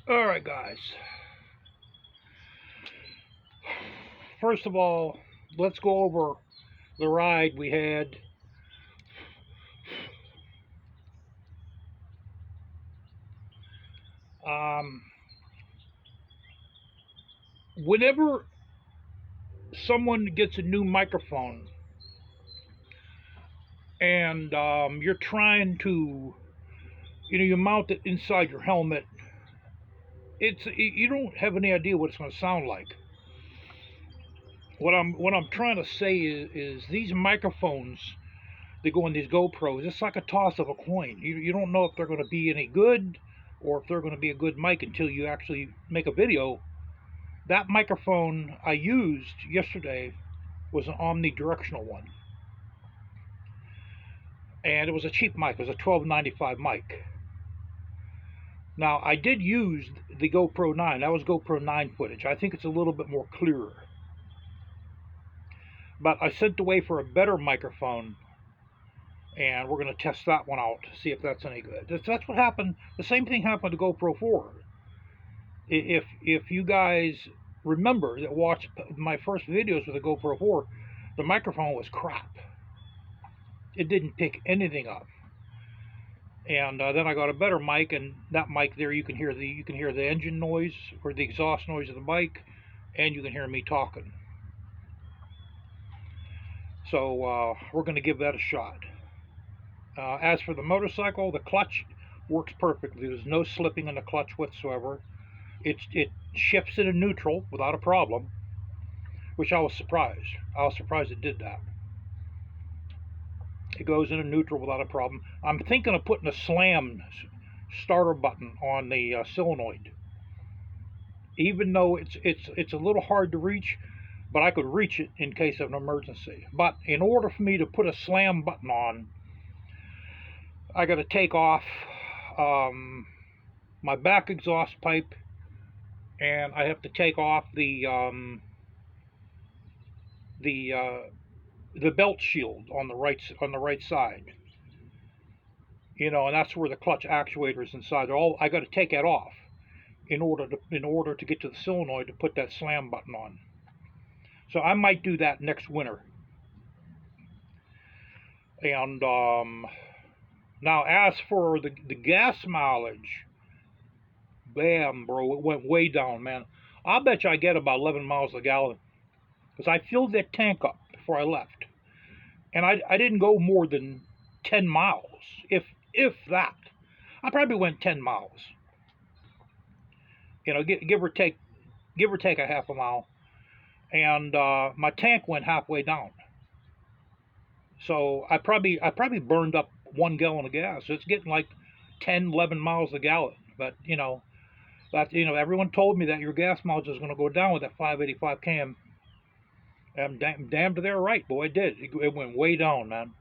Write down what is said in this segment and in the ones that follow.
All right, guys. First of all, let's go over the ride we had. Um, Whenever someone gets a new microphone and you're trying to, you mount it inside your helmet, you don't have any idea what it's going to sound like. What I'm trying to say is these microphones that go in these GoPros, it's like a toss of a coin. You don't know if they're going to be any good or if they're going to be a good mic until you actually make a video. That microphone I used yesterday was an omnidirectional one, and it was a cheap mic. It was a 1295 mic. Now I did use the GoPro 9. That was GoPro 9 footage. I think it's a little bit more clearer. But I sent away for a better microphone, and we're going to test that one out, see if that's any good. That's what happened. The same thing happened to GoPro 4. If you guys remember that watched my first videos with the GoPro 4, the microphone was crap. It didn't pick anything up. And then I got a better mic, and that mic there you can hear the engine noise or the exhaust noise of the bike, and you can hear me talking. So we're going to give that a shot. As for the motorcycle, the clutch works perfectly. There's no slipping in the clutch whatsoever. It shifts into neutral without a problem, which I was surprised. I was surprised it did that. It goes into neutral without a problem. I'm thinking of putting a slam starter button on the solenoid, even though it's a little hard to reach, but I could reach it in case of an emergency. But in order for me to put a slam button on, I got to take off my back exhaust pipe, and I have to take off the belt shield on the right side. And that's where the clutch actuator is inside. I got to take that off in order to get to the solenoid to put that slam button on. So I might do that next winter. And now, as for the gas mileage, bam, bro, it went way down, man. I'll bet you I get about 11 miles a gallon because I filled that tank up before I left, and I didn't go more than 10 miles, if that. I probably went 10 miles. Give or take a half a mile, and my tank went halfway down. So I probably burned up 1 gallon of gas. So it's getting like 10, 11 miles a gallon. But everyone told me that your gas mileage is going to go down with that 585 cam. And damned they're right, boy. It did. It went way down, man.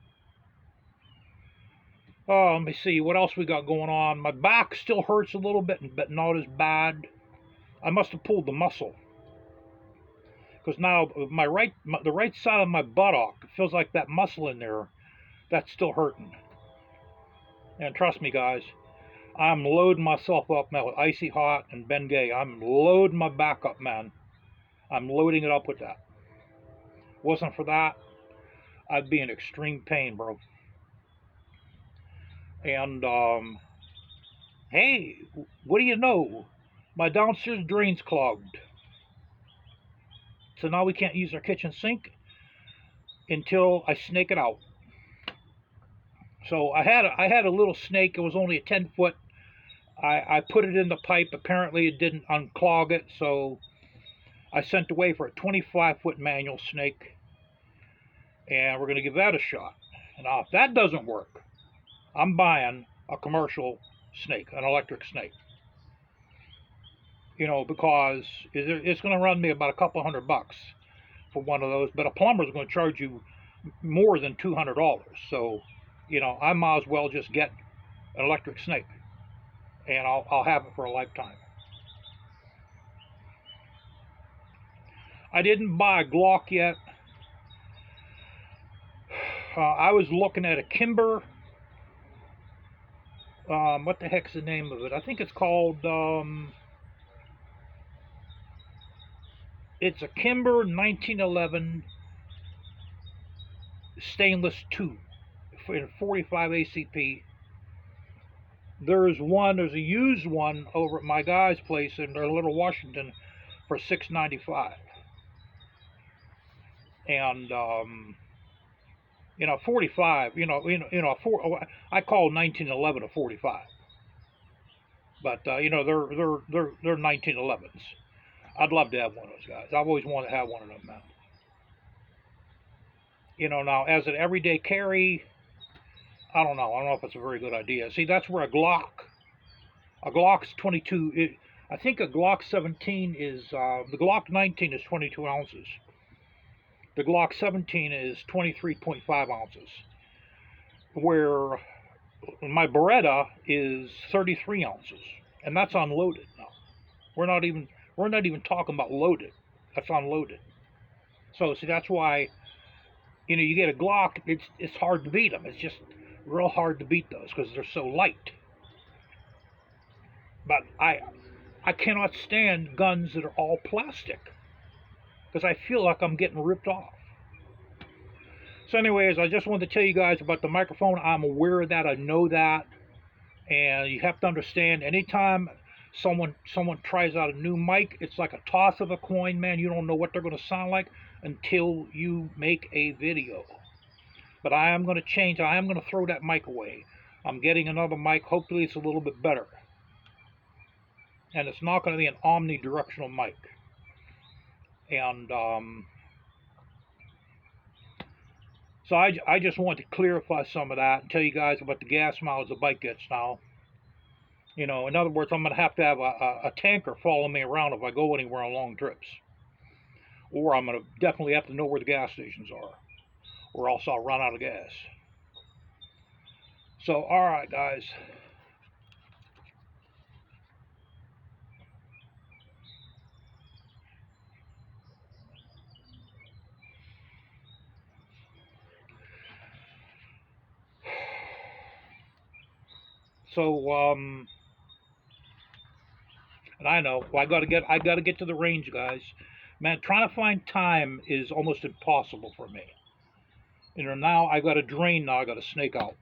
Oh, let me see what else we got going on. My back still hurts a little bit, but not as bad. I must have pulled the muscle because now the right side of my buttock feels like that muscle in there that's still hurting. And trust me, guys, I'm loading myself up now with Icy Hot and Bengay. I'm loading my back up, man. I'm loading it up with that. Wasn't for that, I'd be in extreme pain, bro. And hey, what do you know? My downstairs drain's clogged, so now we can't use our kitchen sink until I snake it out. So I had a little snake. It was only a 10 foot. I put it in the pipe. Apparently, it didn't unclog it, so I sent away for a 25-foot manual snake, and we're going to give that a shot. Now, if that doesn't work, I'm buying a commercial snake, an electric snake. Because it's going to run me about a couple $100 for one of those, but a plumber's going to charge you more than $200. So, I might as well just get an electric snake, and I'll have it for a lifetime. I didn't buy a Glock yet. I was looking at a Kimber. What the heck's the name of it? I think it's called It's a Kimber 1911 stainless tube in 45 ACP. There's a used one over at my guy's place in Little Washington for $6.95. And 45, I call 1911 a 45. But they're 1911s. I'd love to have one of those guys. I've always wanted to have one of them, man. Now as an everyday carry, I don't know. I don't know if it's a very good idea. See, that's where a Glock's 22. I think a Glock 17 is the Glock 19 is 22 ounces. The Glock 17 is 23.5 ounces. Where my Beretta is 33 ounces, and that's unloaded now. We're not even talking about loaded. That's unloaded. So see, that's why you get a Glock. It's hard to beat them. It's just real hard to beat those because they're so light. But I cannot stand guns that are all plastic because I feel like I'm getting ripped off. So anyways, I just wanted to tell you guys about the microphone. I'm aware of that. I know that. And you have to understand, anytime someone tries out a new mic, it's like a toss of a coin, man. You don't know what they're going to sound like until you make a video. But I am going to change. I am going to throw that mic away. I'm getting another mic. Hopefully it's a little bit better. And it's not going to be an omnidirectional mic. And so I just want to clarify some of that and tell you guys about the gas mileage the bike gets now. In other words, I'm going to have a tanker follow me around if I go anywhere on long trips. Or I'm going to definitely have to know where the gas stations are, or else I'll run out of gas. So, all right, guys. So, and I know I gotta get to the range, guys. Man, trying to find time is almost impossible for me. Now I got to drain. Now I got to snake out.